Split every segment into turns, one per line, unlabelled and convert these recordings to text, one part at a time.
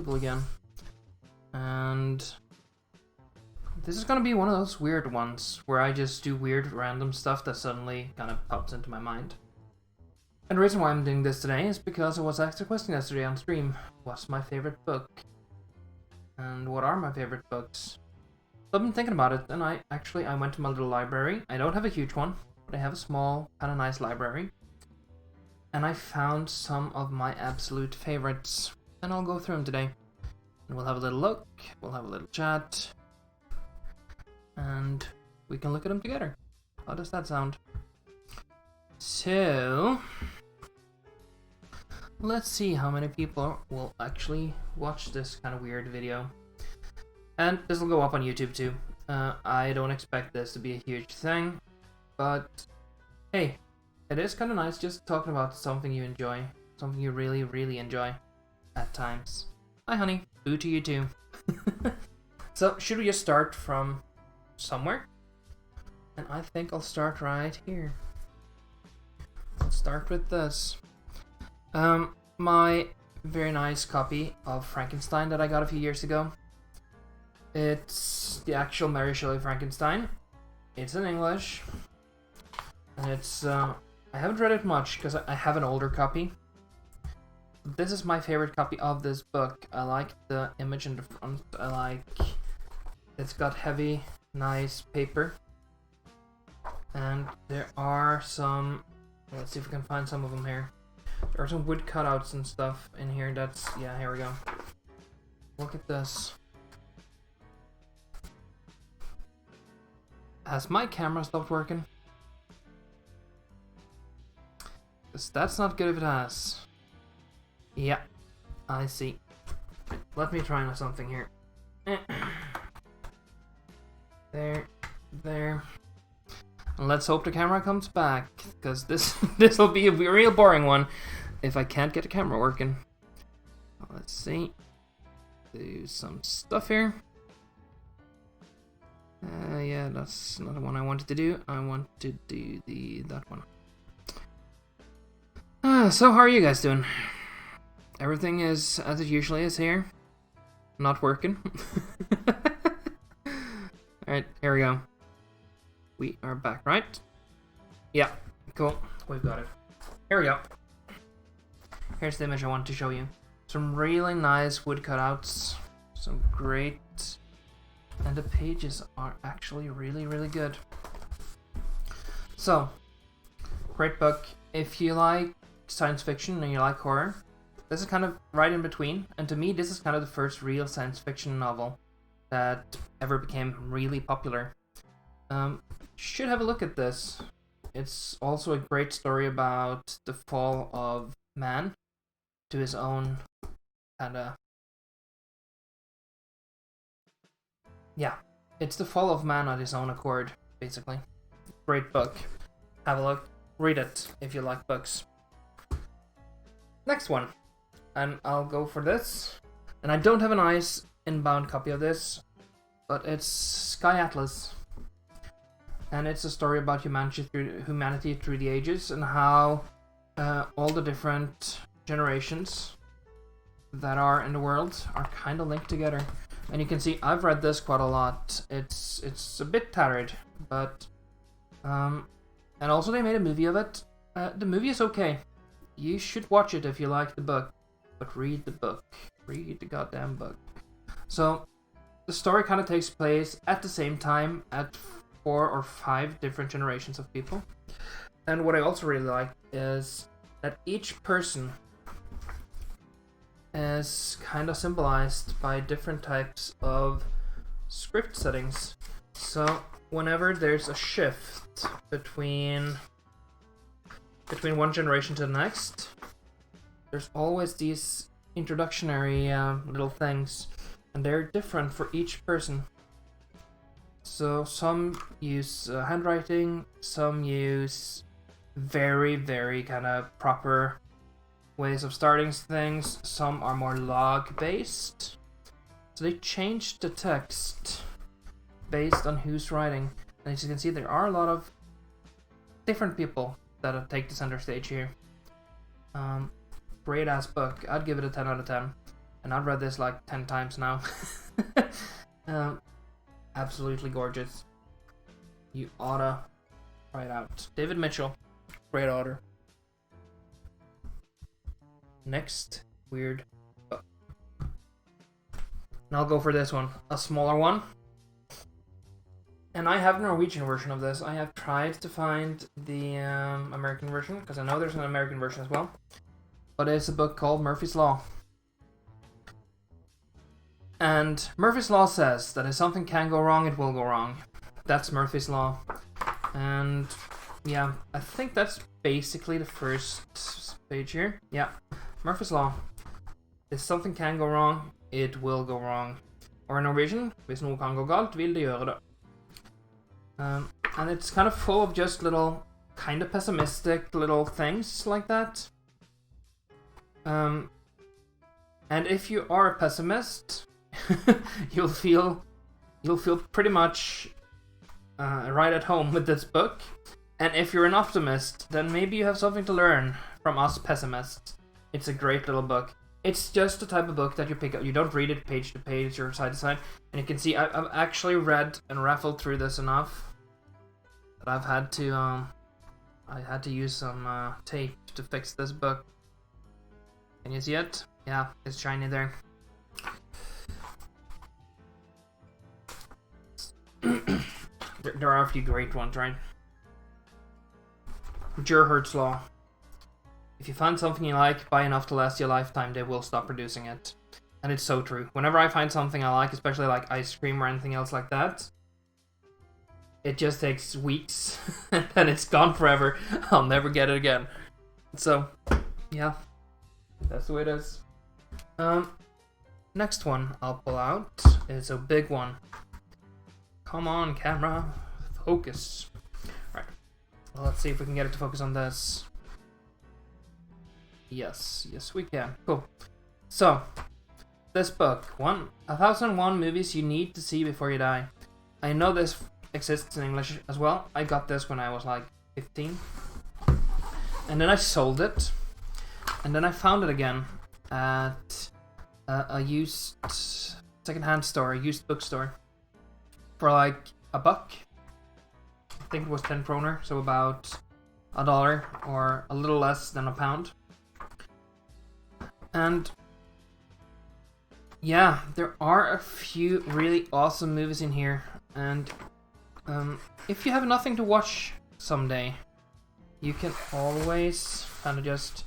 people again. And this is gonna be one of those weird ones where I just do weird random stuff that suddenly kind of pops into my mind. And the reason why I'm doing this today is because I was asked a question yesterday on stream. What's my favorite book? And what are my favorite books? So I've been thinking about it, and I went to my little library. I don't have a huge one, but I have a small, kind of nice library. And I found some of my absolute favorites, and I'll go through them today. And we'll have a little look, we'll have a little chat, and we can look at them together. How does that sound? So, let's see how many people will actually watch this kind of weird video. And this will go up on YouTube too. I don't expect this to be a huge thing, but hey, it is kind of nice just talking about something you enjoy, something you really, really enjoy at times. Hi honey, boo to you too. So, should we just start from somewhere? And I think I'll start right here. Let's start with this. My very nice copy of Frankenstein that I got a few years ago. It's the actual Mary Shelley Frankenstein. It's in English. And it's, I haven't read it much because I have an older copy. This is my favorite copy of this book. I like the image in the front. I like it's got heavy, nice paper. And there are some, let's see if we can find some of them here. There are some wood cutouts and stuff in here. That's, yeah, here we go. Look at this. Has my camera stopped working? Because that's not good if it has. Yeah, I see. Let me try something here. There. And let's hope the camera comes back, because this will be a real boring one if I can't get the camera working. Let's see. Do some stuff here. Yeah, that's not the one I wanted to do. I want to do that one. So how are you guys doing? Everything is as it usually is here. Not working. Alright, here we go. We are back, right? Yeah, cool. We've got it. Here we go. Here's the image I wanted to show you. Some really nice wood cutouts. Some great... And the pages are actually really, really good. So, great book. If you like science fiction and you like horror, this is kind of right in between. And to me, this is kind of the first real science fiction novel that ever became really popular. Should have a look at this. It's also a great story about the fall of man to his own kind of... Yeah, it's the fall of man on his own accord, basically. Great book. Have a look. Read it if you like books. Next one. And I'll go for this. And I don't have a nice inbound copy of this, but it's Sky Atlas. And it's a story about humanity through the ages and how all the different generations that are in the world are kind of linked together. And you can see I've read this quite a lot. It's a bit tattered, but and also they made a movie of it. The movie is okay. You should watch it if you like the book, but read the book. Read the goddamn book. So the story kind of takes place at the same time at 4 or 5 different generations of people. And what I also really like is that each person is kind of symbolized by different types of script settings. So whenever there's a shift between one generation to the next, there's always these introductory little things, and they're different for each person. So some use handwriting, some use very, very kind of proper ways of starting things, some are more log-based. So they changed the text based on who's writing. And as you can see, there are a lot of different people that take the center stage here. Great ass book. I'd give it a 10 out of 10. and I've read this like 10 times now. Absolutely gorgeous. You oughta try it out. David Mitchell, great author. Next weird book. And I'll go for this one, a smaller one. And I have a Norwegian version of this. I have tried to find the American version, because I know there's an American version as well. But it's a book called Murphy's Law. And Murphy's Law says that if something can go wrong, it will go wrong. That's Murphy's Law. And yeah, I think that's basically the first page here. Yeah, Murphy's Law. If something can go wrong, it will go wrong. Or in Norwegian, hvis noe kan gå galt, vil det gjøre det. And it's kind of full of just little, kind of pessimistic little things like that. And if you are a pessimist, you'll feel pretty much right at home with this book. And if you're an optimist, then maybe you have something to learn from us pessimists. It's a great little book. It's just the type of book that you pick up. You don't read it page to page or side to side. And you can see I've actually read and raffled through this enough that I've had to I had to use some tape to fix this book. Can you see it? Yeah, it's shiny there. There are a few great ones, right? Gerhardt's Law. If you find something you like, buy enough to last you a lifetime, they will stop producing it. And it's so true. Whenever I find something I like, especially like ice cream or anything else like that, it just takes weeks, and then it's gone forever. I'll never get it again. So, yeah. That's the way it is. Next one I'll pull out is a big one. Come on, camera. Focus. Alright. Well, let's see if we can get it to focus on this. Yes, we can. Cool. So, this book, 1001 Movies You Need to See Before You Die. I know this exists in English as well. I got this when I was like 15. And then I sold it. And then I found it again at a used secondhand store, a used bookstore, for like $1. I think it was 10 kroner, so about $1 or a little less than £1. And yeah, there are a few really awesome movies in here. And if you have nothing to watch someday, you can always kind of just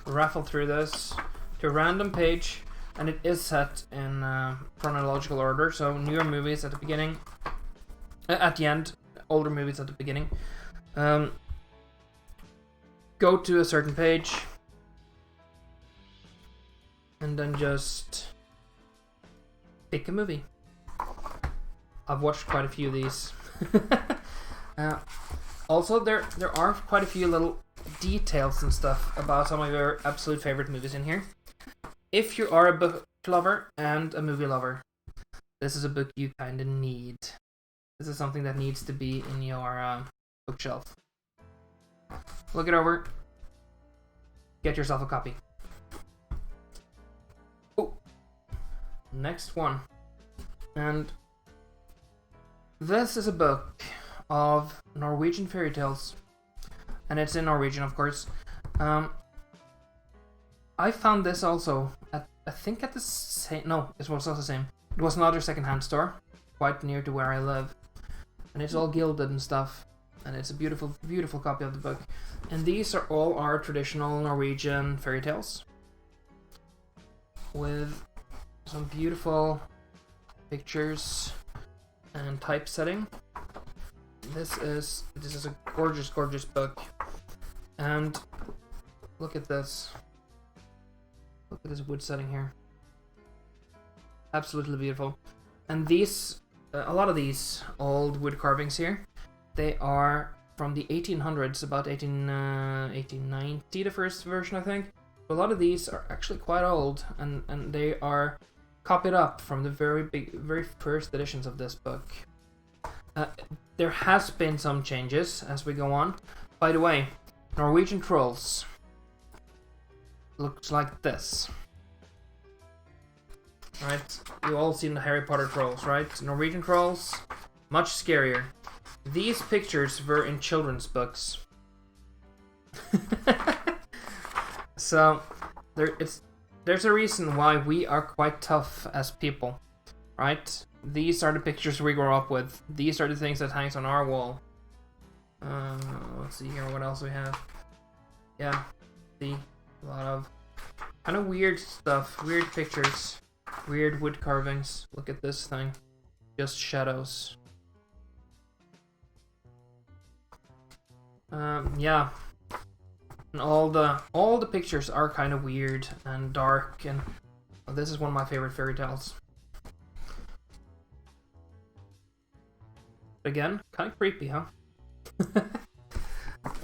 raffle through this to a random page, and it is set in chronological order, so newer movies at the beginning, at the end, older movies at the beginning. Go to a certain page, and then just pick a movie. I've watched quite a few of these. Also, there are quite a few little details and stuff about some of your absolute favorite movies in here. If you are a book lover and a movie lover, this is a book you kind of need. This is something that needs to be in your bookshelf. Look it over. Get yourself a copy. Oh, next one. And this is a book of Norwegian fairy tales. And it's in Norwegian, of course. I found this also at, I think at the same, no, it was not the same. It was another secondhand store, quite near to where I live. And it's all gilded and stuff. And it's a beautiful, beautiful copy of the book. And these are all our traditional Norwegian fairy tales. With some beautiful pictures and typesetting. This is a gorgeous, gorgeous book. And look at this. Look at this wood setting here. Absolutely beautiful. And these, a lot of these old wood carvings here, they are from the 1800s, about 1890, the first version, I think. A lot of these are actually quite old, and they are copied up from the very first editions of this book. There has been some changes as we go on. By the way, Norwegian trolls looks like this. right? You all seen the Harry Potter trolls, right? Norwegian trolls, much scarier. These pictures were in children's books. So there's a reason why we are quite tough as people, right? These are the pictures we grew up with. These are the things that hangs on our wall. Let's see here, what else we have. Yeah, see, a lot of kind of weird stuff, weird pictures, weird wood carvings. Look at this thing, just shadows. Yeah, and all the pictures are kind of weird and dark, and well, this is one of my favorite fairy tales. Again, kind of creepy, huh?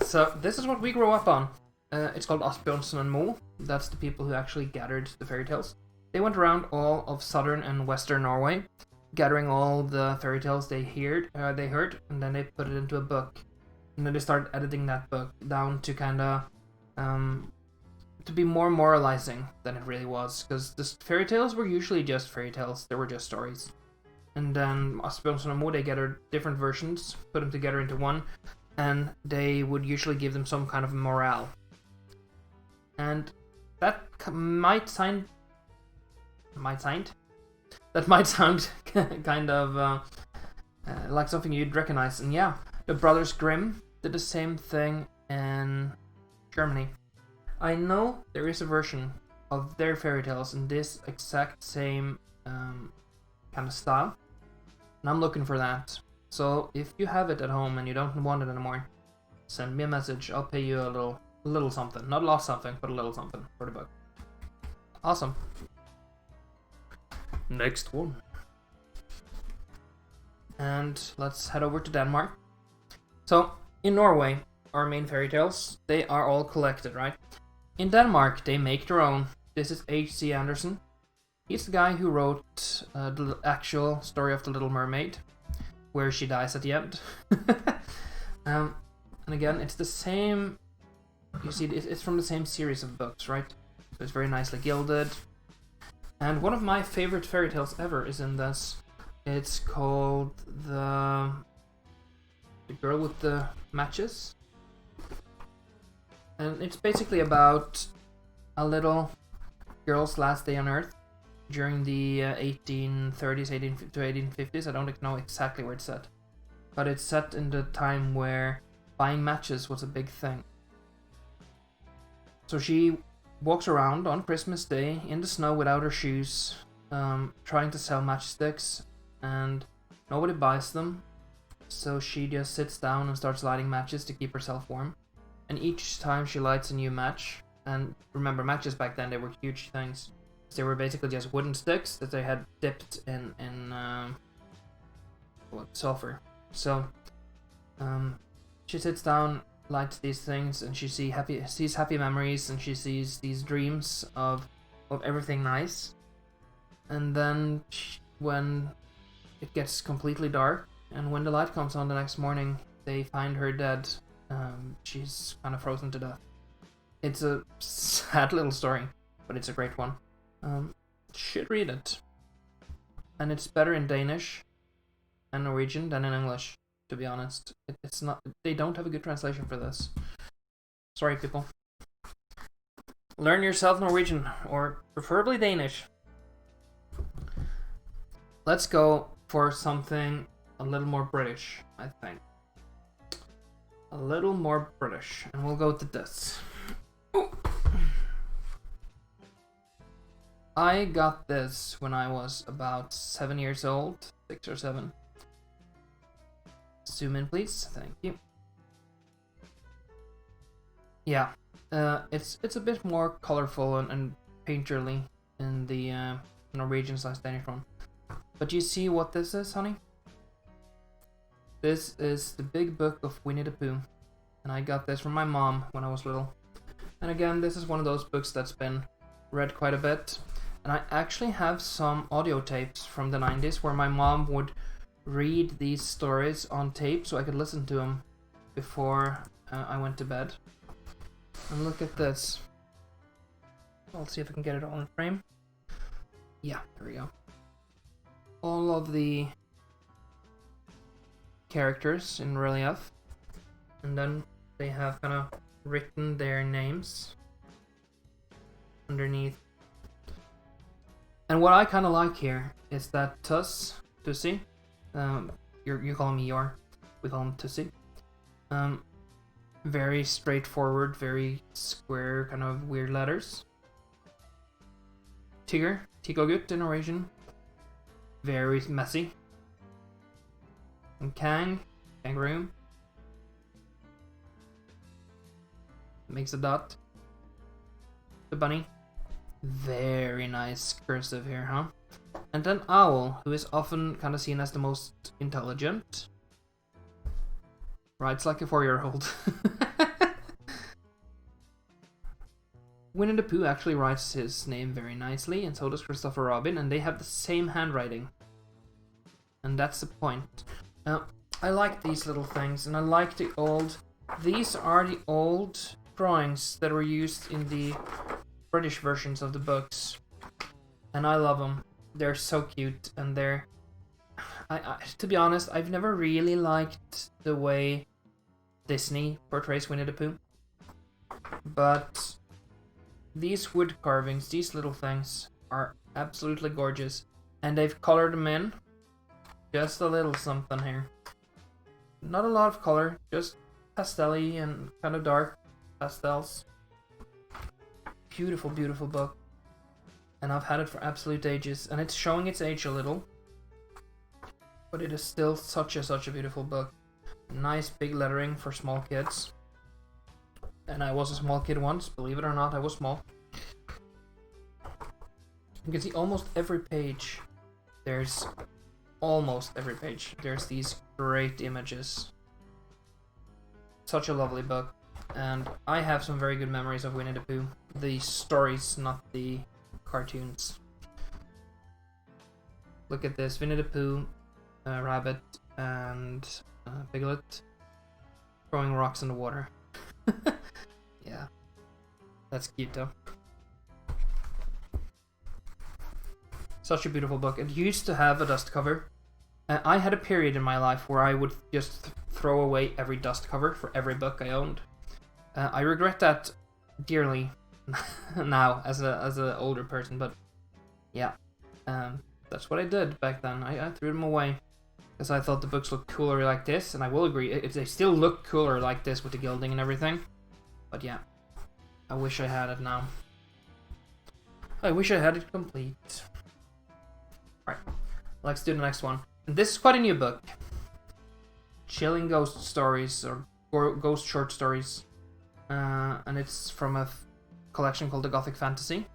So this is what we grew up on. It's called Asbjørnsen and Mo. That's the people who actually gathered the fairy tales. They went around all of southern and western Norway, gathering all the fairy tales they heard, and then they put it into a book. And then they started editing that book down to kind of to be more moralizing than it really was, because the fairy tales were usually just fairy tales. They were just stories. And then Asbjørnsen and Mo, they gathered different versions, put them together into one, and they would usually give them some kind of morale. And that might sound kind of like something you'd recognize. And yeah, the Brothers Grimm did the same thing in Germany. I know there is a version of their fairy tales in this exact same kind of style, and I'm looking for that. So if you have it at home and you don't want it anymore, send me a message. I'll pay you a little something. Not a lot something, but a little something for the book. Awesome. Next one. And let's head over to Denmark. So, in Norway, our main fairy tales, they are all collected, right? In Denmark, they make their own. This is H.C. Andersen. He's the guy who wrote the actual story of the Little Mermaid, where she dies at the end. And again, it's the same. You see, it's from the same series of books, right? So it's very nicely gilded. And one of my favorite fairy tales ever is in this. It's called the Girl with the Matches. And it's basically about a little girl's last day on Earth during the 1830s to 1850s. I don't know exactly where it's set, but it's set in the time where buying matches was a big thing. So she walks around on Christmas Day in the snow without her shoes, trying to sell matchsticks, and nobody buys them. So she just sits down and starts lighting matches to keep herself warm. And each time she lights a new match, and remember, matches back then, they were huge things. They were basically just wooden sticks that they had dipped in sulfur. So she sits down, lights these things, and she sees happy memories, and she sees these dreams of everything nice. And then when it gets completely dark, and when the light comes on the next morning, they find her dead. She's kind of frozen to death. It's a sad little story, but it's a great one. Should read it. And it's better in Danish and Norwegian than in English, to be honest. It's not. They don't have a good translation for this. Sorry, people. Learn yourself Norwegian, or preferably Danish. Let's go for something a little more British, I think. A little more British, and we'll go to this. Ooh. I got this when I was about 7 years old, 6 or 7. Zoom in, please. Thank you. Yeah, it's a bit more colorful and painterly in the Norwegian/Danish one. But you see what this is, honey? This is the Big Book of Winnie the Pooh, and I got this from my mom when I was little. And again, this is one of those books that's been read quite a bit. And I actually have some audio tapes from the 90s where my mom would read these stories on tape so I could listen to them before I went to bed. And look at this. I'll see if I can get it all in frame. Yeah, there we go. All of the characters in relief, and then they have kind of written their names underneath. And what I kind of like here is that Tussie, you call me Yor, we call him Tussie. Very straightforward, very square, kind of weird letters. Tigogut in Norwegian, very messy. And kangaroo, makes a dot. The bunny, very nice cursive here, huh? And then Owl, who is often kind of seen as the most intelligent, writes like a 4-year-old. Winnie the Pooh actually writes his name very nicely, and so does Christopher Robin, and they have the same handwriting. And that's the point. I like these little things, and I like the old... These are the old drawings that were used in the British versions of the books. And I love them. They're so cute, and they're... to be honest, I've never really liked the way Disney portrays Winnie the Pooh. But these wood carvings, these little things, are absolutely gorgeous. And they've colored them in. Just a little something here. Not a lot of color, just pastel-y and kind of dark pastels. Beautiful, beautiful book. And I've had it for absolute ages. And it's showing its age a little. But it is still such a beautiful book. Nice big lettering for small kids. And I was a small kid once, believe it or not, I was small. You can see almost every page. There's these great images. Such a lovely book. And I have some very good memories of Winnie the Pooh. The stories, not the cartoons. Look at this, Winnie the Pooh, Rabbit, and Piglet throwing rocks in the water. Yeah, that's cute though. Such a beautiful book. It used to have a dust cover. I had a period in my life where I would just throw away every dust cover for every book I owned. I regret that dearly now as a older person, but yeah, that's what I did back then. I threw them away because I thought the books looked cooler like this, and I will agree, they still look cooler like this with the gilding and everything. But yeah, I wish I had it now. I wish I had it complete. Alright, let's do the next one. And this is quite a new book. Chilling Ghost Stories, or Ghost Short Stories. And it's from a collection called The Gothic Fantasy.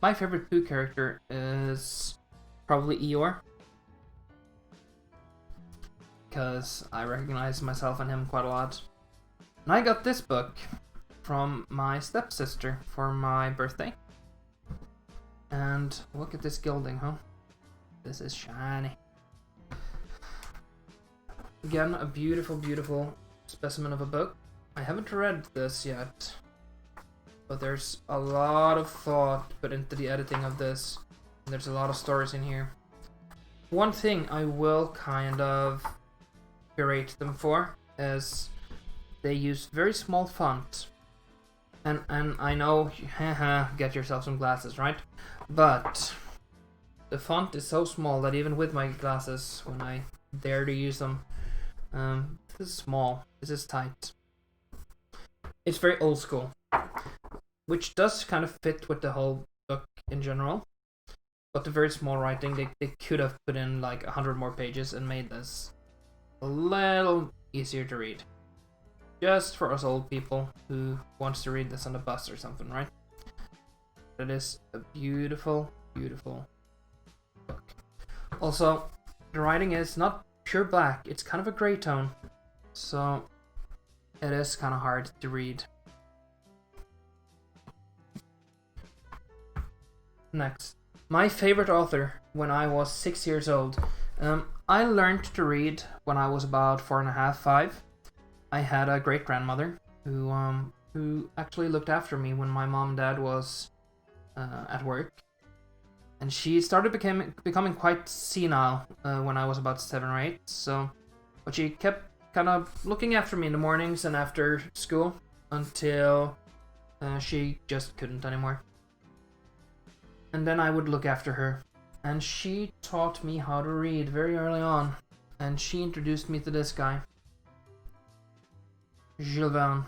My favorite Pooh character is probably Eeyore. Because I recognize myself in him quite a lot. And I got this book from my stepsister for my birthday. And look at this gilding, huh? This is shiny. Again, a beautiful, beautiful specimen of a book. I haven't read this yet, but there's a lot of thought put into the editing of this. And there's a lot of stories in here. One thing I will kind of berate them for is they use very small font. And I know, get yourself some glasses, right? But the font is so small that even with my glasses, when I dare to use them, this is small, this is tight. It's very old school, which does kind of fit with the whole book in general. But the very small writing, they could have put in like 100 more pages and made this a little easier to read. Just for us old people who wants to read this on the bus or something, right? It is a beautiful, beautiful book. Also, the writing is not pure black, it's kind of a gray tone. So, it is kind of hard to read. Next. My favorite author when I was 6 years old. I learned to read when I was about 4.5, 5. I had a great grandmother who actually looked after me when my mom and dad was at work, And she started becoming quite senile when I was about 7 or 8. So, but she kept kind of looking after me in the mornings and after school until she just couldn't anymore. And then I would look after her. And she taught me how to read very early on. And she introduced me to this guy, Jules Verne,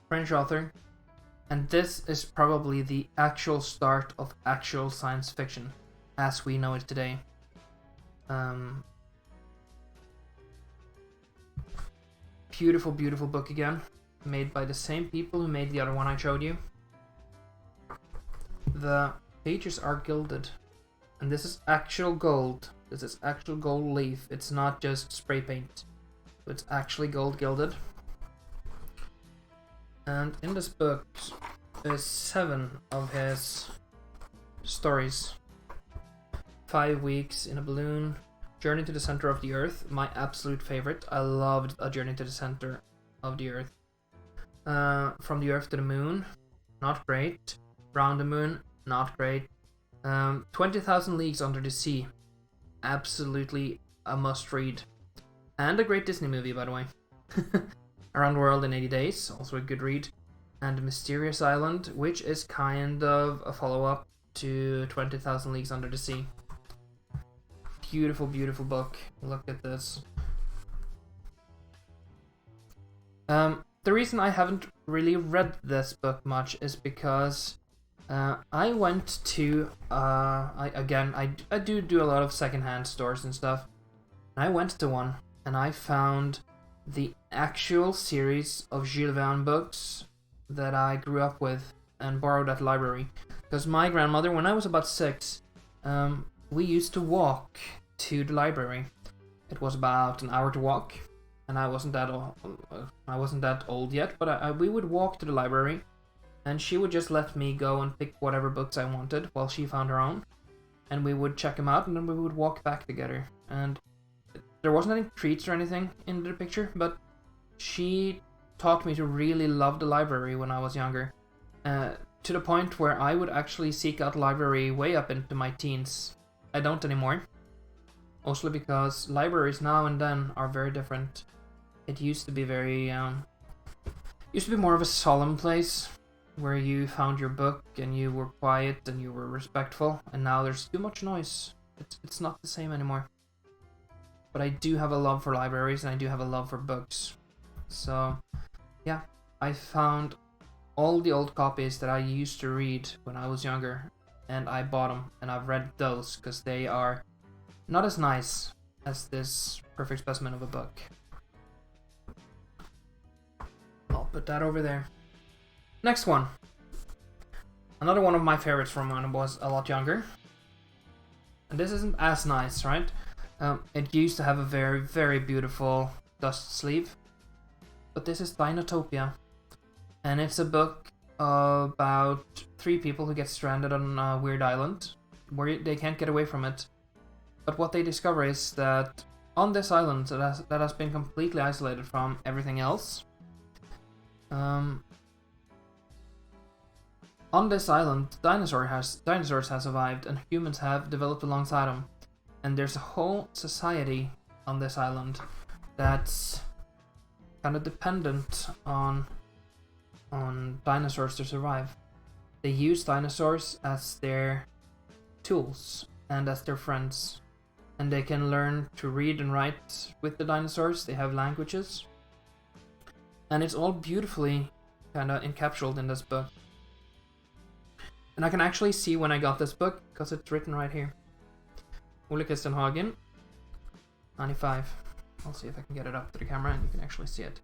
French author. And this is probably the actual start of actual science fiction, as we know it today. Beautiful, beautiful book again, made by the same people who made the other one I showed you. The pages are gilded, and this is actual gold. This is actual gold leaf. It's not just spray paint. It's actually gold gilded. And in this book is 7 of his stories. 5 Weeks in a Balloon, Journey to the Center of the Earth, my absolute favorite. I loved A Journey to the Center of the Earth. From the Earth to the Moon, not great. Round the Moon, not great. 20,000 Leagues Under the Sea, absolutely a must read. And a great Disney movie, by the way. Around the World in 80 Days, also a good read. And Mysterious Island, which is kind of a follow-up to 20,000 Leagues Under the Sea. Beautiful, beautiful book. Look at this. The reason I haven't really read this book much is because I went to... I do a lot of secondhand stores and stuff. And I went to one, and I found the actual series of Jules Verne books that I grew up with and borrowed at the library. Because my grandmother, when I was about 6, we used to walk to the library. It was about an hour to walk, and I wasn't that old yet, but we would walk to the library, and she would just let me go and pick whatever books I wanted while she found her own, and we would check them out, and then we would walk back together. And there wasn't any treats or anything in the picture, but she taught me to really love the library when I was younger, to the point where I would actually seek out the library way up into my teens. I don't anymore, mostly because libraries now and then are very different. It used to be more of a solemn place where you found your book and you were quiet and you were respectful, and now there's too much noise. It's not the same anymore. But I do have a love for libraries, and I do have a love for books. So, yeah, I found all the old copies that I used to read when I was younger, and I bought them, and I've read those, because they are not as nice as this perfect specimen of a book. I'll put that over there. Next one. Another one of my favorites from when I was a lot younger. And this isn't as nice, right? It used to have a very, very beautiful dust sleeve. But this is Dinotopia. And it's a book about 3 people who get stranded on a weird island where they can't get away from it. But what they discover is that on this island that has been completely isolated from everything else, on this island, dinosaurs have survived, and humans have developed alongside them. And there's a whole society on this island that's kind of dependent on dinosaurs to survive. They use dinosaurs as their tools and as their friends. And they can learn to read and write with the dinosaurs. They have languages. And it's all beautifully kind of encapsulated in this book. And I can actually see when I got this book, because it's written right here. Ole Christian Hagen, 95. I'll see if I can get it up to the camera and you can actually see it.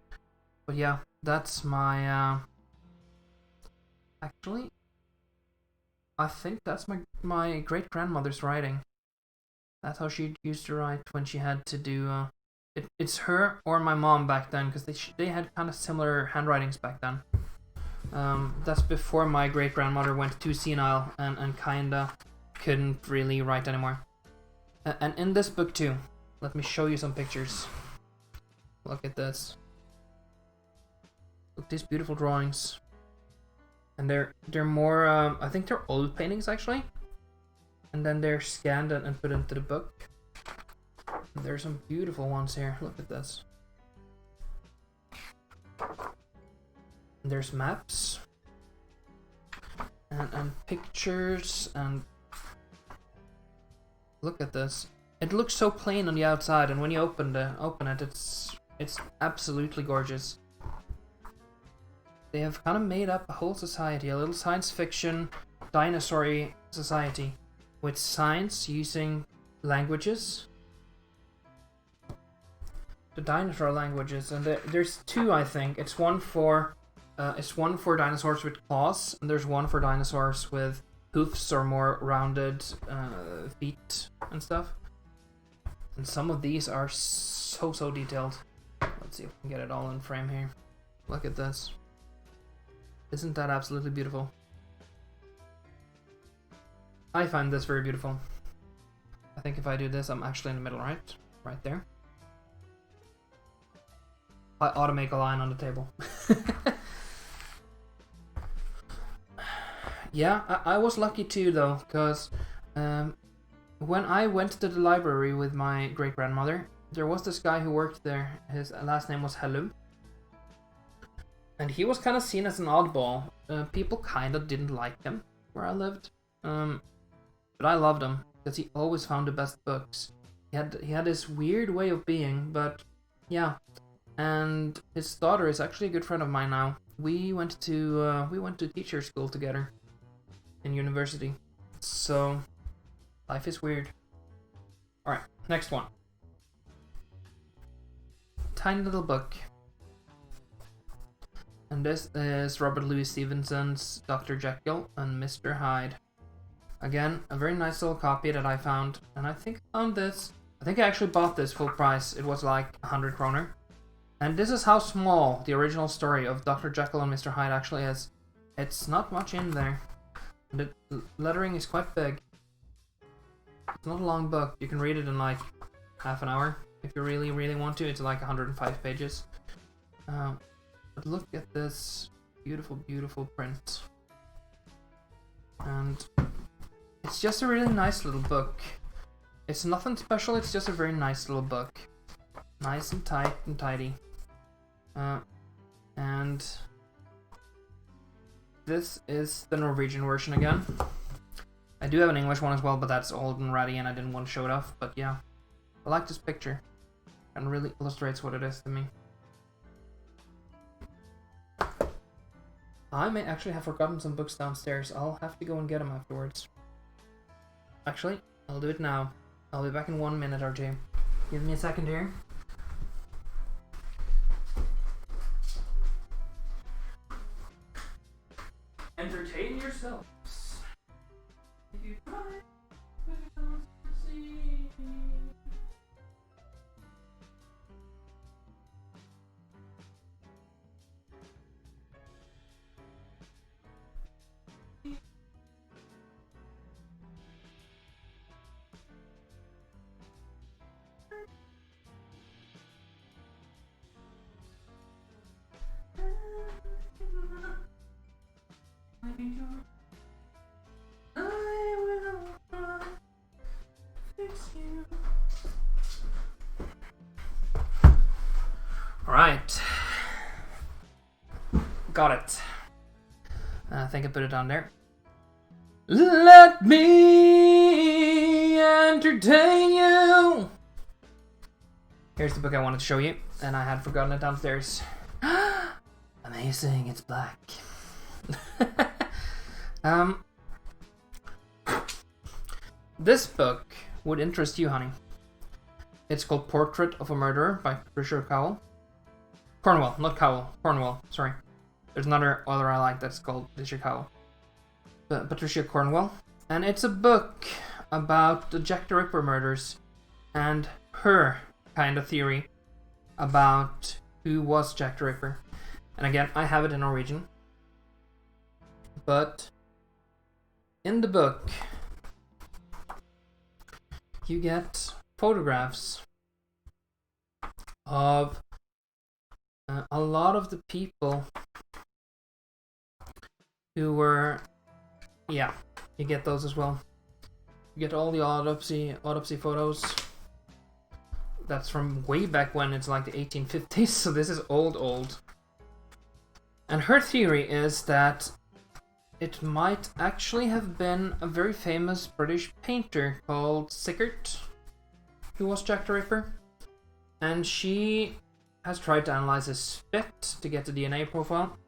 But yeah, that's my... Actually, I think that's my great-grandmother's writing. That's how she used to write when she had to do... It's her or my mom back then, because they had kind of similar handwritings back then. That's before my great-grandmother went too senile and kinda couldn't really write anymore. And in this book too, let me show you some pictures. Look at this. Look at these beautiful drawings. And they're more, I think they're old paintings actually. And then they're scanned and put into the book. And there's some beautiful ones here. Look at this. And there's maps. And pictures and... Look at this. It looks so plain on the outside, and when you open it, it's absolutely gorgeous. They have kind of made up a whole society, a little science fiction dinosaur-y society, with science using languages. The dinosaur languages, and there's two, I think. It's one for dinosaurs with claws, and there's one for dinosaurs with hoofs or more rounded feet and stuff. And some of these are so detailed. Let's see if we can get it all in frame here. Look at this. Isn't that absolutely beautiful? I find this very beautiful. I think if I do this, I'm actually in the middle, right? Right there. I ought to make a line on the table. Yeah, I was lucky too, though, because when I went to the library with my great-grandmother, there was this guy who worked there. His last name was Hellu. And he was kind of seen as an oddball. People kind of didn't like him where I lived. But I loved him, because he always found the best books. He had this weird way of being, but yeah. And his daughter is actually a good friend of mine now. We went to teacher school together in university. So life is weird. Alright, next one. Tiny little book. And this is Robert Louis Stevenson's Dr. Jekyll and Mr. Hyde. Again, a very nice little copy that I found. And I think I found this. I think I actually bought this full price. It was like 100 kroner. And this is how small the original story of Dr. Jekyll and Mr. Hyde actually is. It's not much in there. The lettering is quite big. It's not a long book. You can read it in like half an hour if you really want to. It's like 105 pages. But look at this beautiful print. And it's just a really nice little book. It's nothing special, it's just a very nice little book. Nice and tight and tidy. And this is the Norwegian version again. I do have an English one as well, but that's old and ratty and I didn't want to show it off. But yeah, I like this picture. And really illustrates what it is to me. I may actually have forgotten some books downstairs. I'll have to go and get them afterwards. Actually, I'll do it now. I'll be back in 1 minute or two. Give me a second here. Entertain yourselves. If you try, you don't succeed. Alright. Got it. I think I put it on there. Let me entertain you. Here's the book I wanted to show you, and I had forgotten it downstairs. Amazing, it's black. This book would interest you, honey. It's called Portrait of a Murderer by Patricia Cornwell, not Cowell. Cornwell, sorry. There's another author I like that's called Patricia Cowell. Patricia Cornwell. And it's a book about the Jack the Ripper murders and her kind of theory about who was Jack the Ripper. And again, I have it in Norwegian. But in the book, you get photographs of a lot of the people who were, yeah, you get those as well. You get all the autopsy photos. That's from way back when, it's like the 1850s, so this is old. And her theory is that it might actually have been a very famous British painter called Sickert who was Jack the Ripper. And she has tried to analyze his spit to get the DNA profile.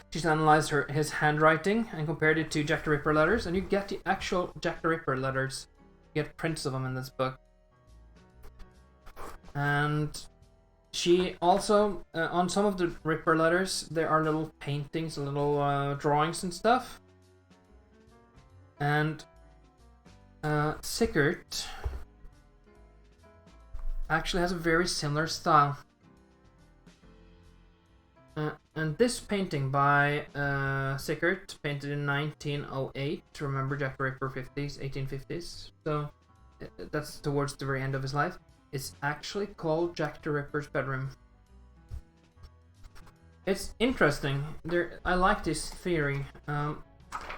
She's analyzed his handwriting and compared it to Jack the Ripper letters, and you get the actual Jack the Ripper letters. You get prints of them in this book. And she also, on some of the Ripper letters, there are little paintings, little drawings and stuff. And Sickert actually has a very similar style. And this painting by Sickert, painted in 1908, remember Jack the Ripper 50s, 1850s, so that's towards the very end of his life. It's actually called Jack the Ripper's bedroom. It's interesting. I like this theory.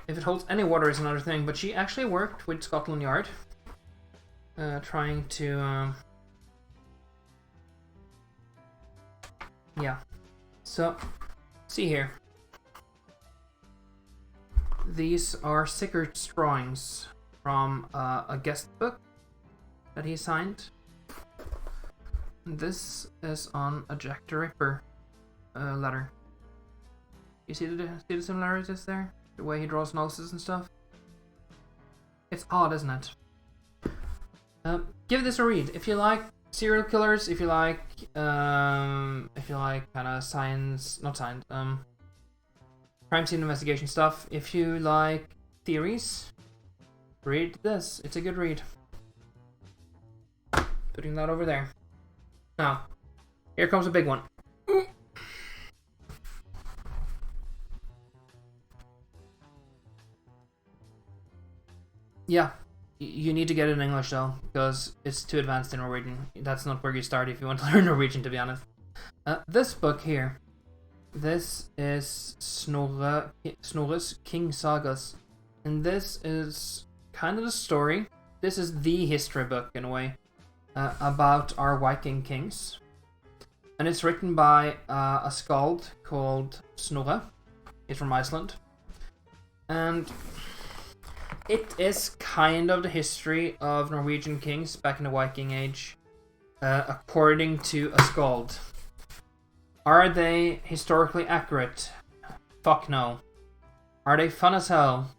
If it holds any water is another thing, but she actually worked with Scotland Yard, trying to... yeah. So, see here. These are Sickert's drawings from a guest book that he signed. This is on a Jack the Ripper letter. You see the similarities there? The way he draws noses and stuff? It's odd, isn't it? Give this a read. If you like serial killers, if you like kind of crime scene investigation stuff, if you like theories, read this. It's a good read. Putting that over there. Now, here comes a big one. Yeah, you need to get it in English though, because it's too advanced in Norwegian. That's not where you start if you want to learn Norwegian, to be honest. This book here, this is Snorre's King Sagas, and this is kind of the story. This is the history book in a way. About our Viking kings, and it's written by a skald called Snorre. He's from Iceland, and it is kind of the history of Norwegian kings back in the Viking Age, according to a skald. Are they historically accurate? Fuck no. Are they fun as hell?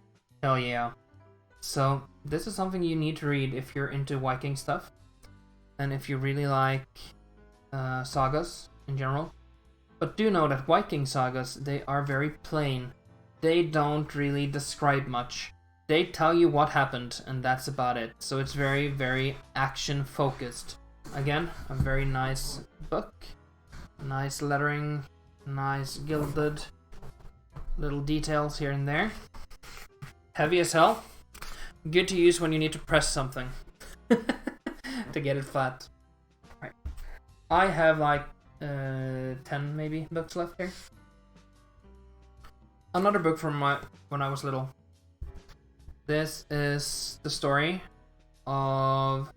Hell yeah. So this is something you need to read if you're into Viking stuff. And if you really like sagas in general. But do know that Viking sagas, they are very plain. They don't really describe much. They tell you what happened, and that's about it. So it's very, very action focused. Again, a very nice book. Nice lettering, nice gilded little details here and there. Heavy as hell. Good to use when you need to press something. To get it flat. Right. I have like 10 maybe books left here. Another book from when I was little. This is the story of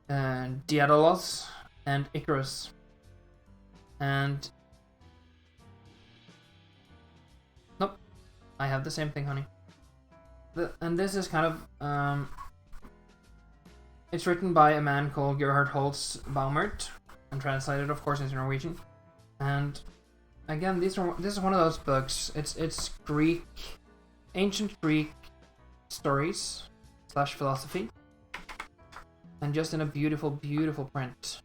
Daedalus and Icarus. And nope, I have the same thing, honey. And this is kind of it's written by a man called Gerhard Holtz Baumert, and translated, of course, into Norwegian. And again, this is one of those books. It's Greek, ancient Greek stories / philosophy, and just in a beautiful, beautiful print.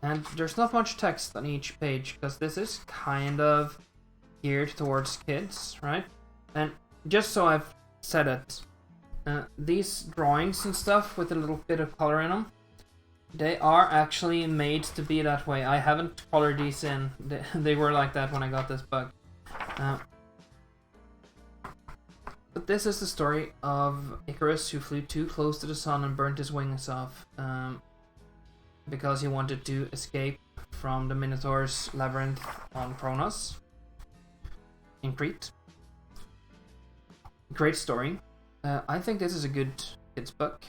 And there's not much text on each page because this is kind of geared towards kids, right? And just so I've said it. These drawings and stuff with a little bit of color in them, they are actually made to be that way. I haven't colored these in. They were like that when I got this book. But this is the story of Icarus, who flew too close to the sun and burnt his wings off because he wanted to escape from the Minotaur's labyrinth on Kronos in Crete. Great story. I think this is a good kids book,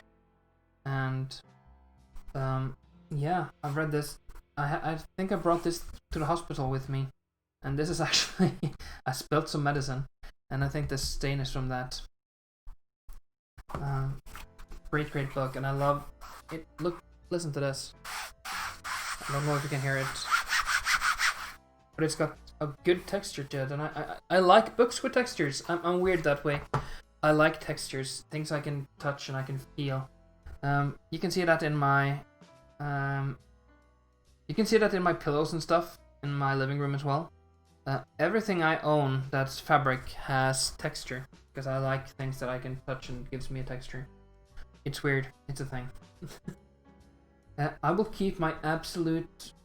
and yeah, I've read this. I think I brought this to the hospital with me, and this is actually I spilled some medicine, and I think the stain is from that. Great book, and I love it. Look, listen to this. I don't know if you can hear it, but it's got a good texture to it, and I like books with textures. I'm weird that way. I like textures, things I can touch and I can feel. You can see that in my pillows and stuff in my living room as well. Everything I own that's fabric has texture, because I like things that I can touch and gives me a texture. It's weird. It's a thing. I will keep my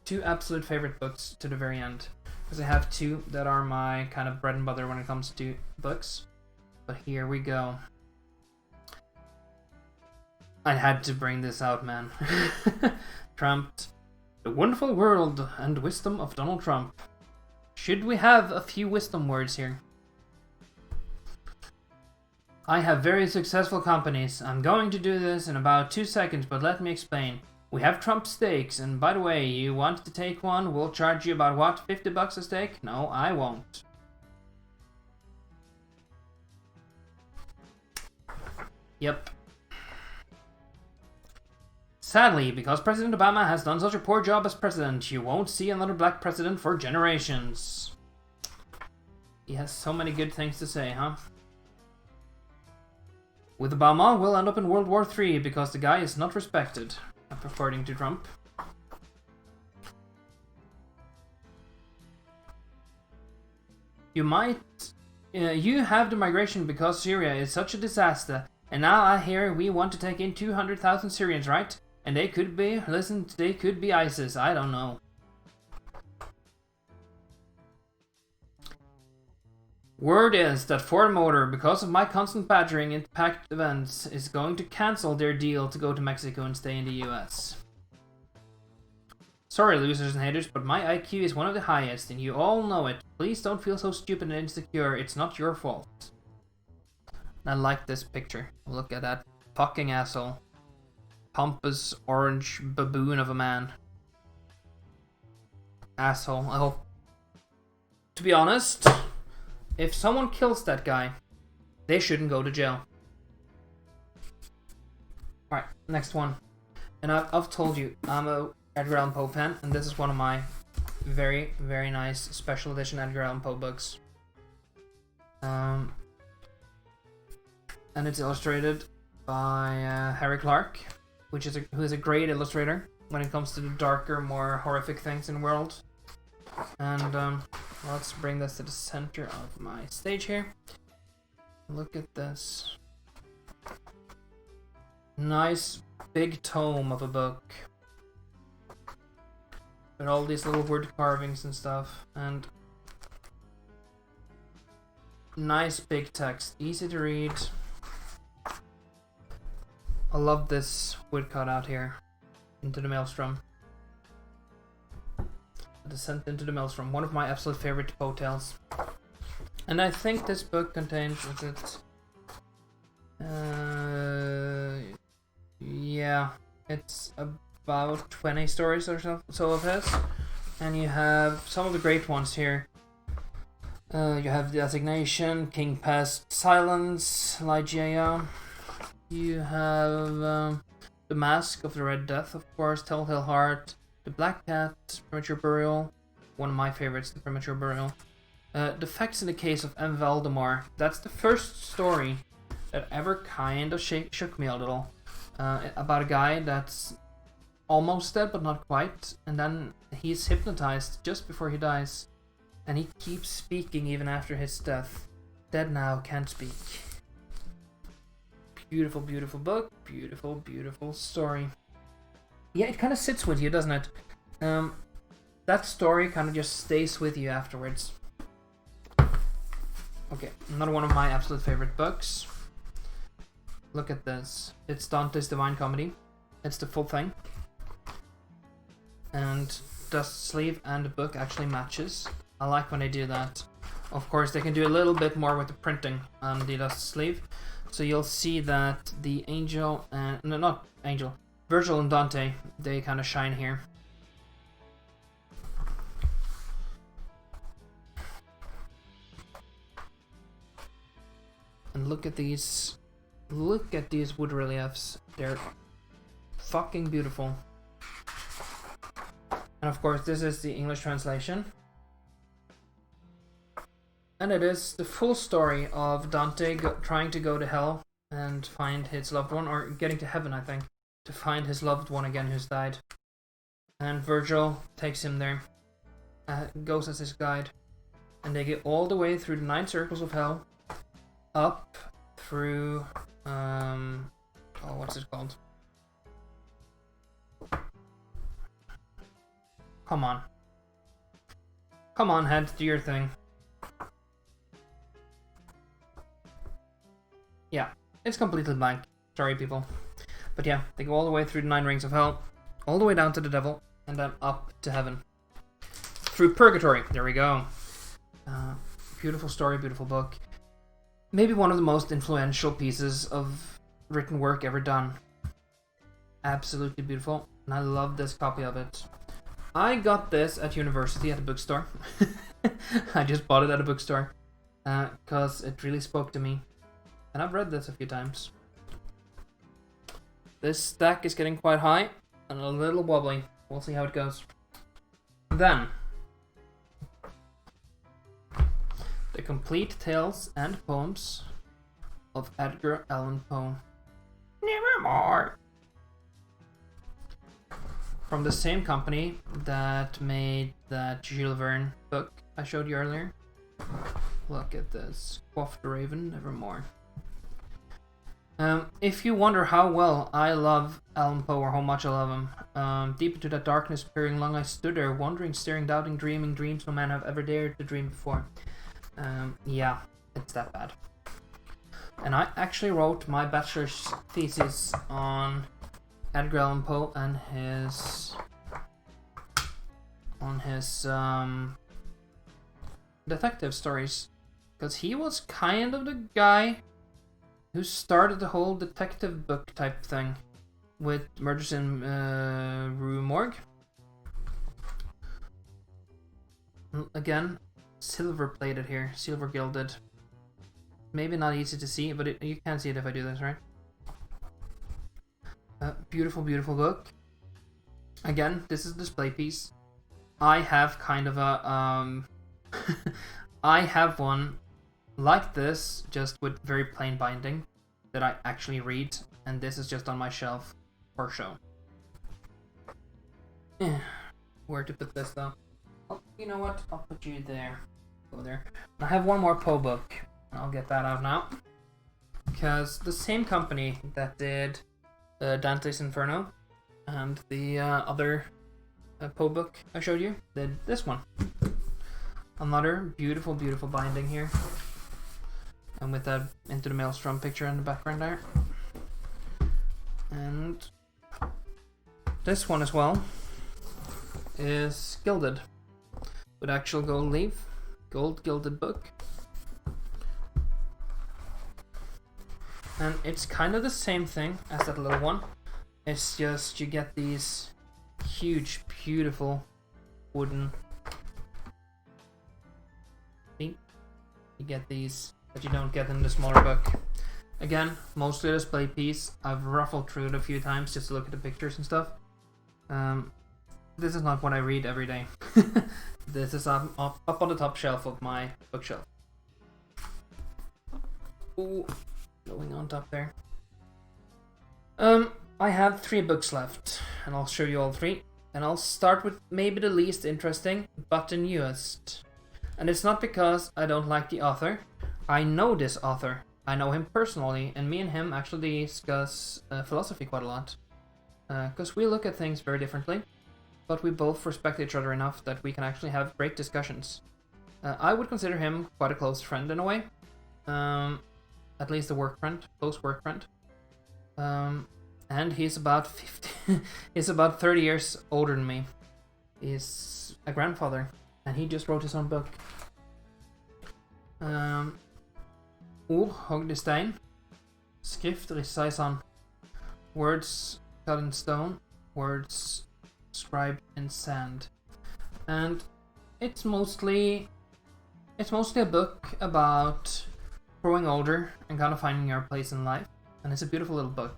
two absolute favorite books to the very end, because I have two that are my kind of bread and butter when it comes to books. But here we go. I had to bring this out, man. Trump. The Wonderful World and Wisdom of Donald Trump. Should we have a few wisdom words here? I have very successful companies. I'm going to do this in about 2 seconds, but let me explain. We have Trump steaks, and by the way, you want to take one? We'll charge you about what, $50 a steak? No, I won't. Yep. Sadly, because President Obama has done such a poor job as president, you won't see another black president for generations. He has so many good things to say, huh? With Obama, we'll end up in World War III because the guy is not respected, according to Trump. You have the migration because Syria is such a disaster, and now I hear we want to take in 200,000 Syrians, right? And they could be, they could be ISIS, I don't know. Word is that Ford Motor, because of my constant badgering in packed events, is going to cancel their deal to go to Mexico and stay in the US. Sorry, losers and haters, but my IQ is one of the highest, and you all know it. Please don't feel so stupid and insecure, it's not your fault. I like this picture. Look at that fucking asshole. Pompous orange baboon of a man. Asshole. I hope. To be honest, if someone kills that guy, they shouldn't go to jail. Alright, next one. And I've told you, I'm a Edgar Allan Poe fan, and this is one of my very, very nice special edition Edgar Allan Poe books. And it's illustrated by Harry Clarke, who is a great illustrator when it comes to the darker, more horrific things in the world. And let's bring this to the center of my stage here. Look at this. Nice big tome of a book. With all these little wood carvings and stuff. And nice big text. Easy to read. I love this woodcut out here. Into the Maelstrom. Descent into the Maelstrom. One of my absolute favorite Poe tales. And I think this book contains... Is it... yeah. It's about 20 stories or so of his. And you have some of the great ones here. You have The Assignation, King Pest, Silence, Ligeia. You have The Mask of the Red Death, of course, Telltale Heart, The Black Cat, Premature Burial, one of my favorites, The Premature Burial. The Facts in the Case of M. Valdemar. That's the first story that ever kind of shook me a little. About a guy that's almost dead, but not quite, and then he's hypnotized just before he dies, and he keeps speaking even after his death. Dead now, can't speak. Beautiful, beautiful book. Beautiful, beautiful story. Yeah, it kind of sits with you, doesn't it? That story kind of just stays with you afterwards. Okay, another one of my absolute favorite books. Look at this. It's Dante's Divine Comedy. It's the full thing. And the sleeve and the book actually matches. I like when they do that. Of course, they can do a little bit more with the printing on the dust sleeve. So you'll see that the Angel and... No, not Angel. Virgil and Dante, they kind of shine here. And look at these wood reliefs. They're fucking beautiful. And of course, this is the English translation. And it is the full story of Dante trying to go to hell and find his loved one, or getting to heaven, I think, to find his loved one again who's died. And Virgil takes him there, goes as his guide, and they get all the way through the 9 circles of hell, up through, oh, what's it called? Come on. Come on, head, do your thing. Yeah, it's completely blank. Sorry, people. But yeah, they go all the way through the 9 rings of hell, all the way down to the devil, and then up to heaven. Through purgatory. There we go. Beautiful story, beautiful book. Maybe one of the most influential pieces of written work ever done. Absolutely beautiful, and I love this copy of it. I got this at university at a bookstore. I just bought it at a bookstore because it really spoke to me. And I've read this a few times. This stack is getting quite high and a little wobbly. We'll see how it goes. Then, the complete tales and poems of Edgar Allan Poe. Nevermore. From the same company that made that Jules Verne book I showed you earlier. Look at this. Quoth the Raven, Nevermore. If you wonder how well I love Allan Poe, or how much I love him, deep into that darkness peering long I stood there, wondering, staring, doubting, dreaming dreams no man have ever dared to dream before. Yeah, it's that bad. And I actually wrote my bachelor's thesis on Edgar Allan Poe and his detective stories, because he was kind of the guy who started the whole detective book type thing with Murders in Rue Morgue. Again, silver plated here, silver gilded. Maybe not easy to see, but you can see it if I do this, right? Beautiful, beautiful book. Again, this is a display piece. I have kind of a I have one like this, just with very plain binding, that I actually read, and this is just on my shelf for show. Where to put this though? Oh, you know what? I'll put you there. Go there. I have one more Poe book. I'll get that out now, because the same company that did Dante's Inferno and the other Poe book I showed you did this one. Another beautiful, beautiful binding here. And with that Into the Maelstrom picture in the background there. And this one as well is gilded with actual gold leaf. Gold gilded book. And it's kind of the same thing as that little one. It's just you get these huge, beautiful wooden feet. You get these that you don't get in the smaller book. Again, mostly a display piece. I've ruffled through it a few times just to look at the pictures and stuff. This is not what I read every day. This is up on the top shelf of my bookshelf. Ooh, going on top there. I have 3 books left, and I'll show you all 3. And I'll start with maybe the least interesting, but the newest. And it's not because I don't like the author. I know this author. I know him personally, and me and him actually discuss philosophy quite a lot. Because we look at things very differently, but we both respect each other enough that we can actually have great discussions. I would consider him quite a close friend in a way. At least a work friend, close work friend. And he's about 50, he's about 30 years older than me. He's a grandfather, and he just wrote his own book. Ord hogd i stein. Skrift rissa i sand. Words cut in stone. Words scribed in sand. And it's mostly a book about growing older and kind of finding your place in life. And it's a beautiful little book.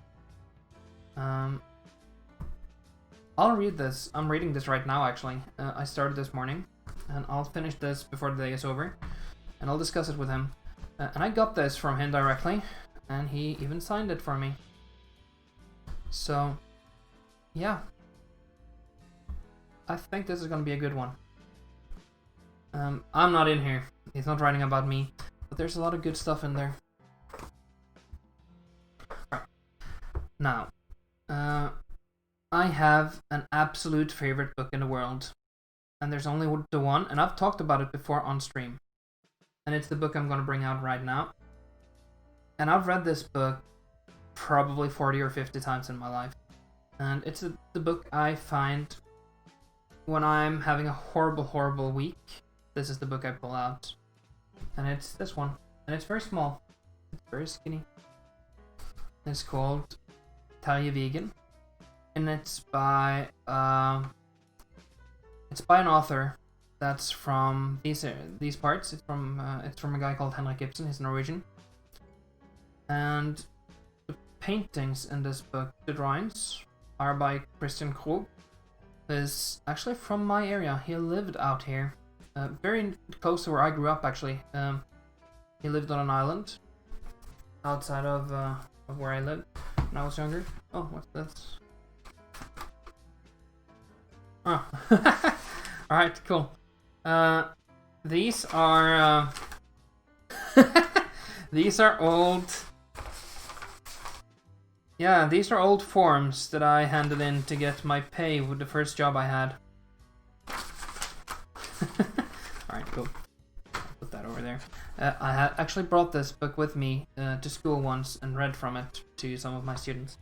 I'll read this. I'm reading this right now, actually. I started this morning, and I'll finish this before the day is over, and I'll discuss it with him. And I got this from him directly, and he even signed it for me. So, yeah. I think this is going to be a good one. I'm not in here. He's not writing about me, but there's a lot of good stuff in there. Right. Now, I have an absolute favorite book in the world, and there's only the one, and I've talked about it before on stream, and it's the book I'm going to bring out right now. And I've read this book probably 40 or 50 times in my life, and it's the book I find when I'm having a horrible week. This is the book I pull out, and it's this one, and it's very small, it's very skinny. It's called Terje Vigen. And it's by an author that's from these parts. It's from a guy called Henrik Ibsen. He's Norwegian. And the paintings in this book, the drawings, are by Christian Krog, who is actually from my area. He lived out here, very close to where I grew up. Actually, he lived on an island outside of where I lived when I was younger. Oh, what's this? Oh, alright, cool. These are these are old. Yeah, these are old forms that I handed in to get my pay with the first job I had. Alright, cool. I'll put that over there. I had actually brought this book with me to school once and read from it to some of my students.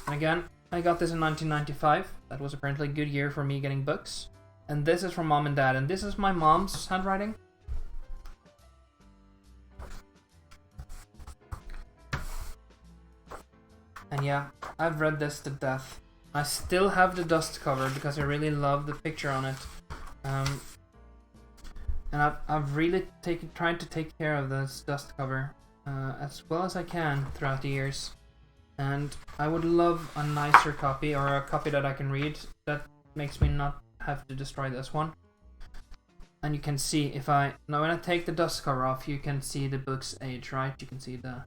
And again, I got this in 1995. That was apparently a good year for me getting books. And this is from Mom and Dad, and this is my mom's handwriting. And yeah, I've read this to death. I still have the dust cover because I really love the picture on it. And I've really tried to take care of this dust cover as well as I can throughout the years. And I would love a nicer copy, or a copy that I can read that makes me not have to destroy this one. And you can see now when I take the dust cover off, you can see the book's age, right? You can see the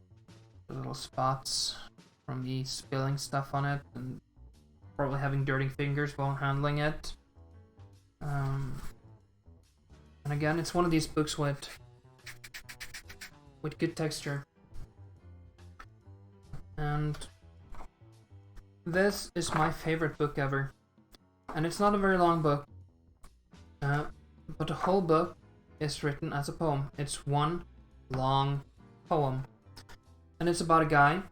little spots from me spilling stuff on it and probably having dirty fingers while handling it. And again, it's one of these books with good texture. And this is my favorite book ever. And it's not a very long book, but the whole book is written as a poem. It's one long poem. And it's about a guy,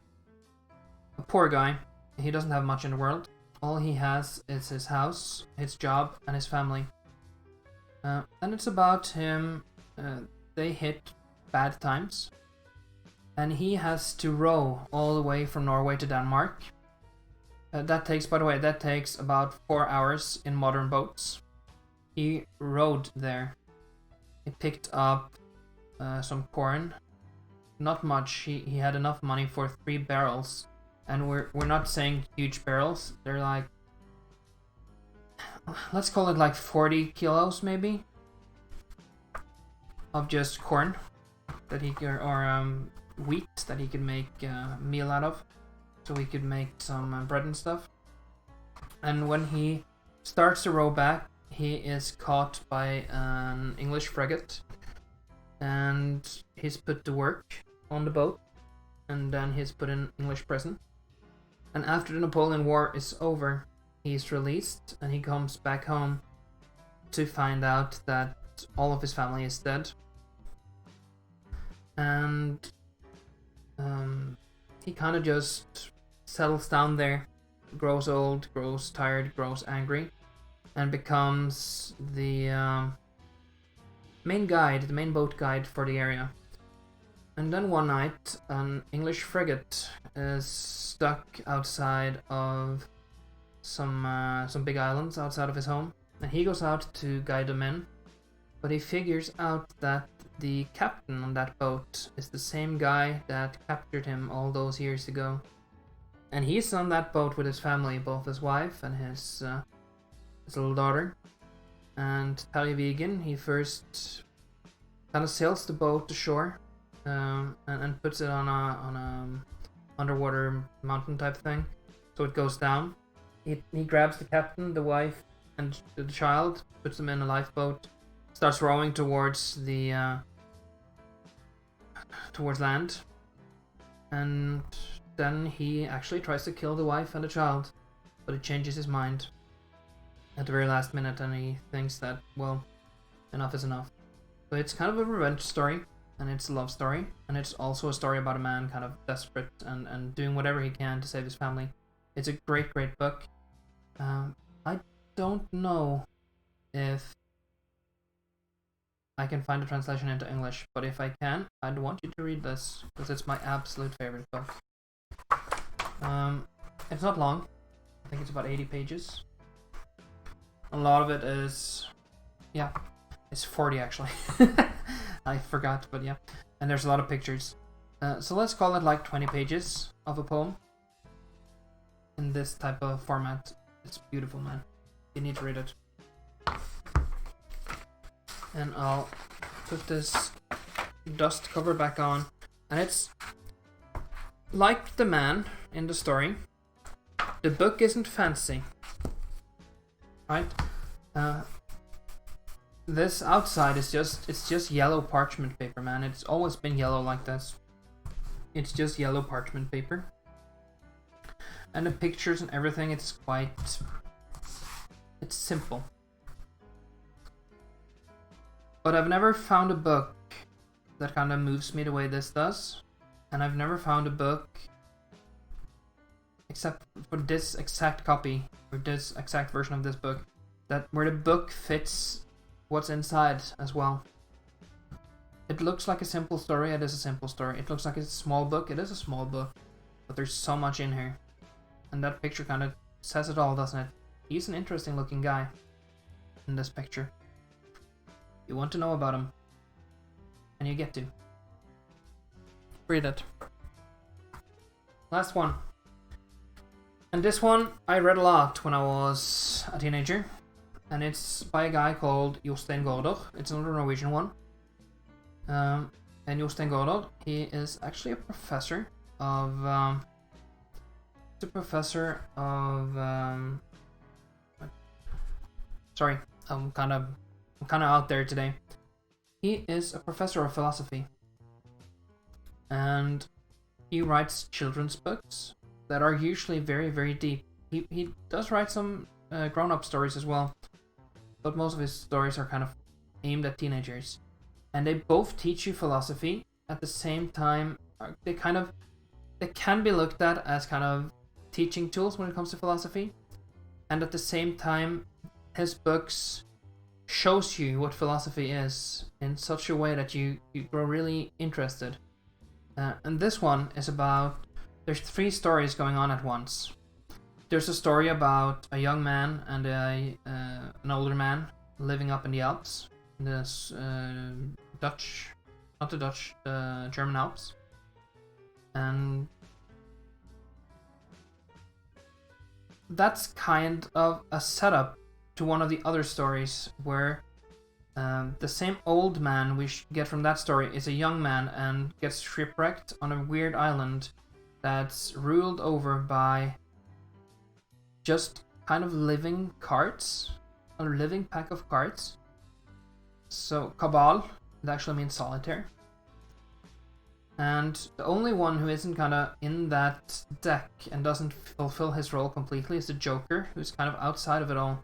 a poor guy. He doesn't have much in the world. All he has is his house, his job, and his family. And it's about him. They hit bad times. And he has to row all the way from Norway to Denmark. That takes about 4 hours in modern boats. He rowed there. He picked up some corn. Not much. He had enough money for 3 barrels. And we're not saying huge barrels. They're like, let's call it like 40 kilos maybe of just corn that he could, or wheat that he could make a meal out of, so he could make some bread and stuff. And when he starts to row back, he is caught by an English frigate, and he's put to work on the boat, and then he's put in English prison. And after the Napoleon War is over, he's released, and he comes back home to find out that all of his family is dead. And he kind of just settles down there, grows old, grows tired, grows angry, and becomes the the main boat guide for the area. And then one night, an English frigate is stuck outside of some big islands outside of his home, and he goes out to guide them in. But he figures out that the captain on that boat is the same guy that captured him all those years ago. And he's on that boat with his family, both his wife and his little daughter. And Talievigen, he first kind of sails the boat to shore and puts it on a underwater mountain type thing, so it goes down. He grabs the captain, the wife, and the child, puts them in a lifeboat, starts rowing towards land, and then he actually tries to kill the wife and the child, but he changes his mind at the very last minute, and he thinks that, well, enough is enough. So it's kind of a revenge story, and it's a love story, and it's also a story about a man kind of desperate and doing whatever he can to save his family. It's a great, great book. I don't know if I can find a translation into English, but if I can, I'd want you to read this, because it's my absolute favorite book. It's not long. I think it's about 80 pages. A lot of it is... yeah, it's 40 actually. I forgot, but yeah. And there's a lot of pictures. So let's call it like 20 pages of a poem. In this type of format. It's beautiful, man. You need to read it. And I'll put this dust cover back on. And it's like the man in the story. The book isn't fancy. Right? This outside is just yellow parchment paper, man. It's always been yellow like this. It's just yellow parchment paper. And the pictures and everything, it's simple. But I've never found a book that kind of moves me the way this does. And I've never found a book, except for this exact copy, or this exact version of this book, where the book fits what's inside as well. It looks like a simple story, it is a simple story. It looks like it's a small book, it is a small book. But there's so much in here. And that picture kind of says it all, doesn't it? He's an interesting looking guy in this picture. You want to know about him. And you get to. Read it. Last one. And this one I read a lot when I was a teenager. And it's by a guy called Jostein Gaarder. It's another Norwegian one. And Jostein Gaarder, he is actually a professor of... sorry, I'm kind of out there today. He is a professor of philosophy, and he writes children's books that are usually very, very deep. He does write some grown-up stories as well, but most of his stories are kind of aimed at teenagers, and they both teach you philosophy at the same time. They can be looked at as kind of teaching tools when it comes to philosophy, and at the same time his books shows you what philosophy is in such a way that you grow really interested. And this one is about, there's 3 stories going on at once. There's a story about a young man and an older man living up in the Alps, in the German Alps, and that's kind of a setup to one of the other stories where the same old man we get from that story is a young man and gets shipwrecked on a weird island that's ruled over by just kind of living carts, a living pack of carts. So Cabal, it actually means solitaire. And the only one who isn't kind of in that deck and doesn't fulfill his role completely is the Joker, who's kind of outside of it all.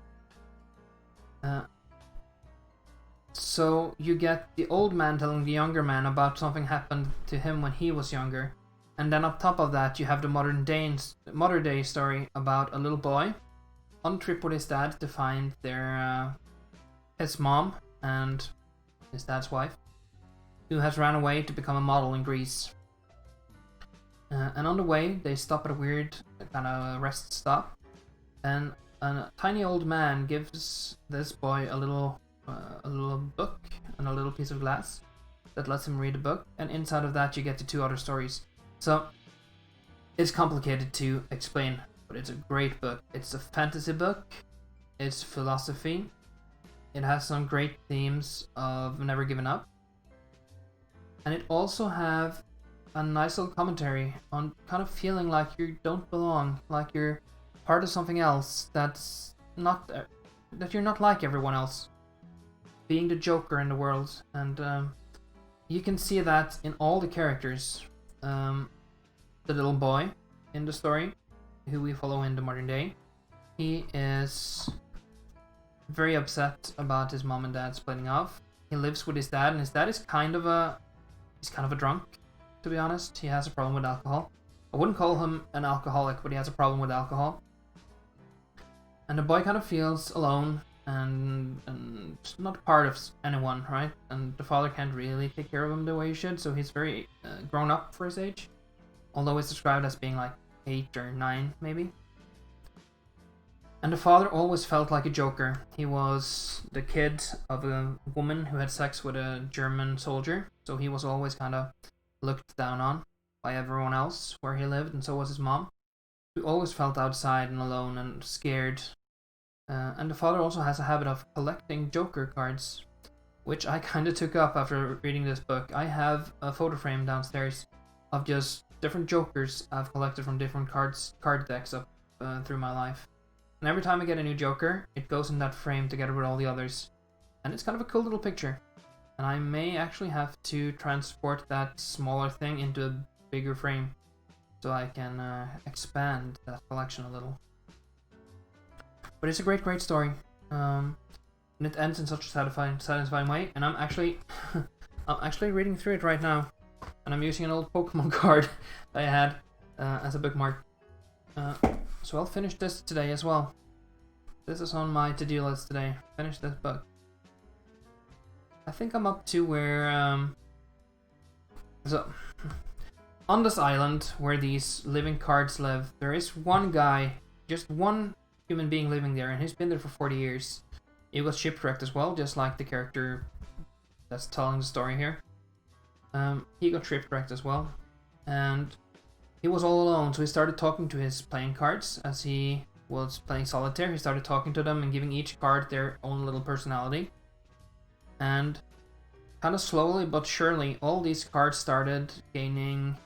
So you get the old man telling the younger man about something happened to him when he was younger. And then on top of that, you have the modern day story about a little boy on a trip with his dad to find his mom and his dad's wife, who has ran away to become a model in Greece. And on the way, they stop at a weird kind of rest stop, and a tiny old man gives this boy a little book and a little piece of glass that lets him read a book, and inside of that you get the 2 other stories. So it's complicated to explain, but it's a great book. It's a fantasy book, it's philosophy, it has some great themes of never giving up, and it also have a nice little commentary on kind of feeling like you don't belong, like you're part of something else that's not, that you're not like everyone else. Being the Joker in the world, and you can see that in all the characters. The little boy in the story, who we follow in the modern day, he is very upset about his mom and dad splitting off. He lives with his dad, and his dad is kind of a drunk, to be honest. He has a problem with alcohol. I wouldn't call him an alcoholic, but he has a problem with alcohol. And the boy kind of feels alone and not part of anyone, right? And the father can't really take care of him the way he should, so he's very grown up for his age. Although it's described as being like 8 or 9, maybe. And the father always felt like a joker. He was the kid of a woman who had sex with a German soldier, so he was always kind of looked down on by everyone else where he lived, and so was his mom, who always felt outside and alone and scared. And the father also has a habit of collecting Joker cards, which I kind of took up after reading this book. I have a photo frame downstairs of just different Jokers I've collected from different card decks up through my life. And every time I get a new Joker, it goes in that frame together with all the others. And it's kind of a cool little picture. And I may actually have to transport that smaller thing into a bigger frame so I can expand that collection a little. But it's a great story. And it ends in such a satisfying way. And I'm actually reading through it right now. And I'm using an old Pokemon card that I had as a bookmark. So I'll finish this today as well. This is on my to-do list today. Finish this book. I think I'm up to where... So, on this island where these living cards live, there is one guy, just one human being living there, and he's been there for 40 years. He was shipwrecked as well, just like the character that's telling the story here. He got shipwrecked as well, and he was all alone, so he started talking to his playing cards as he was playing solitaire. He started talking to them and giving each card their own little personality. And kind of slowly but surely, all these cards started gaining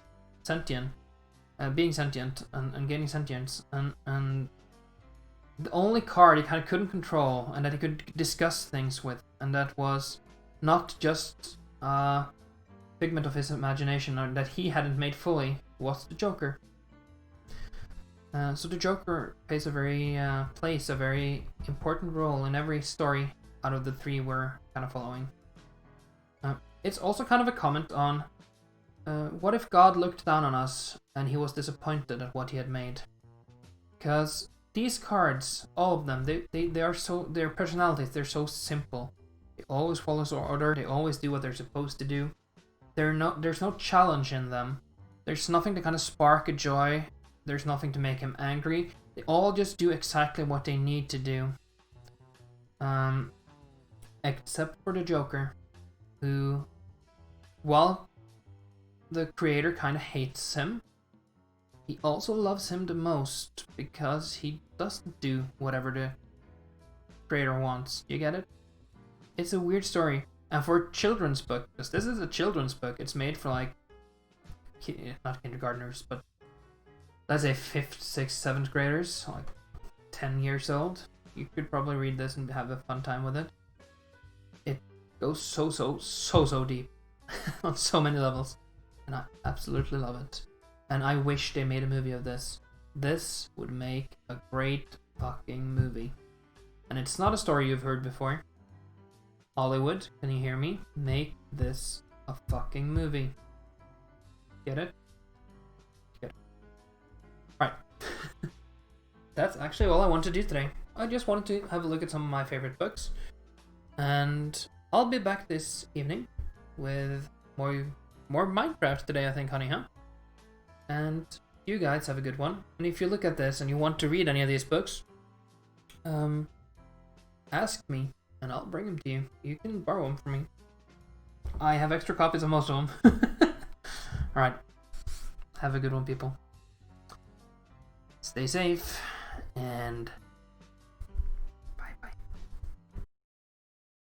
being sentient and gaining sentience. And the only card he kind of couldn't control and that he could discuss things with, and that was not just a figment of his imagination or that he hadn't made fully, was the Joker. So the Joker plays a very important role in every story out of the 3 we're kind of following. It's also kind of a comment on what if God looked down on us and he was disappointed at what he had made? Because these cards, all of them, they are so, their personalities, they're so simple. They always follow order, they always do what they're supposed to do. There's no challenge in them. There's nothing to kind of spark a joy. There's nothing to make him angry. They all just do exactly what they need to do. Except for the Joker, who, while the creator kind of hates him, he also loves him the most because he doesn't do whatever the creator wants. You get it? It's a weird story. And for a children's book, because this is a children's book, it's made for like, not kindergartners, but let's say 5th, 6th, 7th graders, like 10 years old. You could probably read this and have a fun time with it. It goes so deep on so many levels, and I absolutely love it. And I wish they made a movie of this. This would make a great fucking movie. And it's not a story you've heard before. Hollywood, can you hear me? Make this a fucking movie. Get it? Get it. Right. That's actually all I want to do today. I just wanted to have a look at some of my favorite books. And I'll be back this evening with more Minecraft today, I think, honey, huh? And you guys have a good one. And if you look at this and you want to read any of these books, ask me and I'll bring them to you. You can borrow them from me. I have extra copies of most of them. Alright. Have a good one, people. Stay safe and